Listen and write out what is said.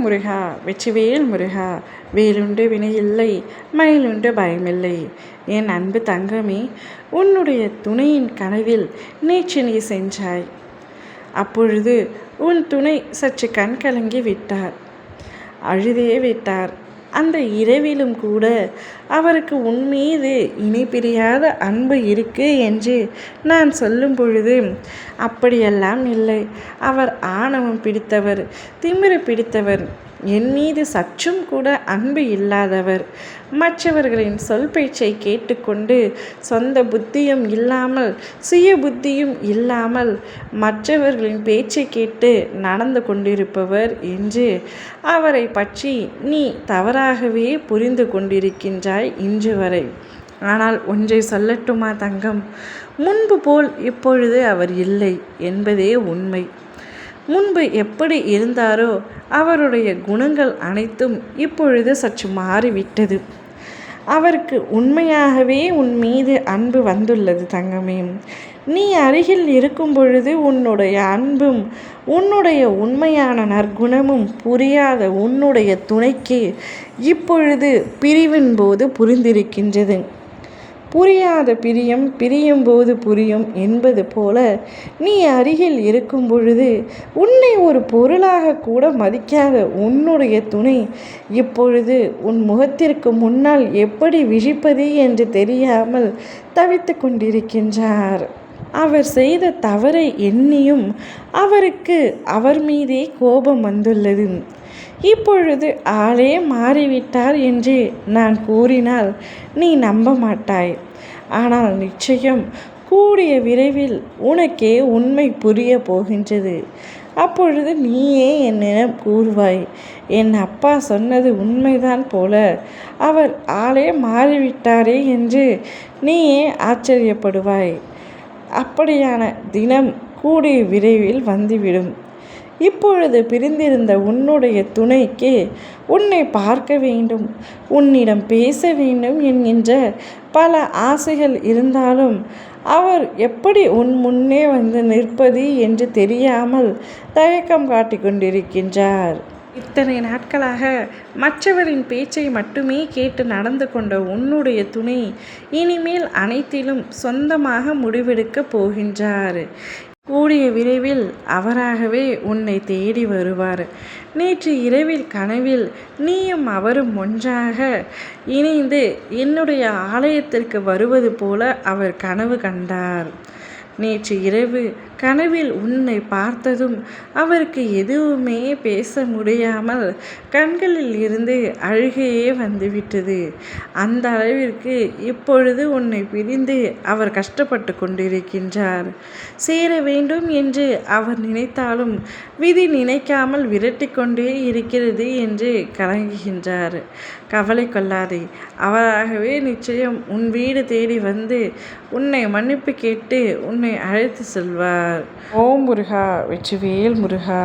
முருகா வெற்றிவேல் முருகா, வேலுண்டு வினையில்லை மயிலுண்டு பயமில்லை. என் அன்பு தங்கமே, உன்னுடைய துணையின் கனவில் நேற்று நீ சென்றாய். அப்பொழுது உன் துணை சற்று கண் கலங்கி விட்டார், அழுதே விட்டார். அந்த இரவிலும் கூட அவருக்கு உன் மீது இணை பிரியாத அன்பு இருக்கு என்று நான் சொல்லும் பொழுது அப்படியெல்லாம் இல்லை. அவர் ஆணவம் பிடித்தவர், திமிரு பிடித்தவர், என் மீது சற்றும் கூட அன்பு இல்லாதவர். மற்றவர்களின் சொல் பேச்சை கேட்டுக்கொண்டு சொந்த புத்தியும் இல்லாமல் சுய புத்தியும் இல்லாமல் மற்றவர்களின் பேச்சை கேட்டு நடந்து கொண்டிருப்பவர் என்று அவரை பற்றி நீ தவறாகவே புரிந்து கொண்டிருக்கின்றாய் இன்று வரை. ஆனால் ஒன்றை சொல்லட்டுமா தங்கம், முன்பு போல் இப்பொழுது அவர் இல்லை என்பதே உண்மை. முன்பு எப்படி இருந்தாரோ அவருடைய குணங்கள் அனைத்தும் இப்பொழுது சற்று மாறிவிட்டது. அவருக்கு உண்மையாகவே உன் மீது அன்பு வந்துள்ளது தங்கமே. நீ அருகில் இருக்கும் பொழுது உன்னுடைய அன்பும் உன்னுடைய உண்மையான நற்குணமும் புரியாத உன்னுடைய துணைக்கு இப்பொழுது பிரிவின் போது புரிந்திருக்கின்றது. புரியாத பிரியம் பிரியும் போது புரியும் என்பது போல நீ அருகில் இருக்கும் பொழுது உன்னை ஒரு பொருளாக கூட மதிக்காத உன்னுடைய துணை இப்பொழுது உன் முகத்திற்கு முன்னால் எப்படி விழிப்பது என்று தெரியாமல் தவித்து கொண்டிருக்கின்றார். அவர் செய்த தவறை எண்ணியும் அவருக்கு அவர் மீதே கோபம் வந்துள்ளது. இப்பொழுது ஆளே மாறிவிட்டார் என்று நான் கூறினால் நீ நம்ப மாட்டாய். ஆனால் நிச்சயம் கூடிய விரைவில் உனக்கே உண்மை புரிய போகின்றது. அப்பொழுது நீயே என்னிடம் கூறுவாய், என் அப்பா சொன்னது உண்மைதான் போல, அவர் ஆளே மாறிவிட்டாரே என்று நீயே ஆச்சரியப்படுவாய். அப்படியான தினம் கூடிய விரைவில் வந்துவிடும். இப்பொழுது பிரிந்திருந்த உன்னுடைய துணைக்கு உன்னை பார்க்க வேண்டும், உன்னிடம் பேச வேண்டும் என்கின்ற பல ஆசைகள் இருந்தாலும் அவர் எப்படி உன் முன்னே வந்து நிற்பது என்று தெரியாமல் தயக்கம் காட்டிக் கொண்டிருக்கின்றார். இத்தனை நாட்களாக மற்றவரின் பேச்சை மட்டுமே கேட்டு நடந்து கொண்ட உன்னுடைய துணை இனிமேல் அனைத்திலும் சொந்தமாக முடிவெடுக்கப் போகின்றார். கூடிய விரைவில் அவராகவே உன்னை தேடி வருவார். நேற்று இரவில் கனவில் நீயும் அவரும் ஒன்றாக இணைந்து என்னுடைய ஆலயத்திற்கு வருவது போல அவர் கனவு கண்டார். நேற்று இரவு கனவில் உன்னை பார்த்ததும் அவருக்கு எதுவுமே பேச முடியாமல் கண்களில் இருந்து அழுகையே வந்துவிட்டது. அந்த அளவிற்கு இப்பொழுது உன்னை பிரிந்து அவர் கஷ்டப்பட்டு கொண்டிருக்கின்றார். சேர வேண்டும் என்று அவர் நினைத்தாலும் விதி நினைக்காமல் விரட்டி கொண்டே இருக்கிறது என்று கலங்குகின்றார். கவலை கொள்ளாதே, அவராகவே நிச்சயம் உன் வீடு தேடி வந்து உன்னை மன்னிப்பு கேட்டு உன்னை அழைத்து செல்வார். ஓம் முருகா வெற்றிவேல் முருகா.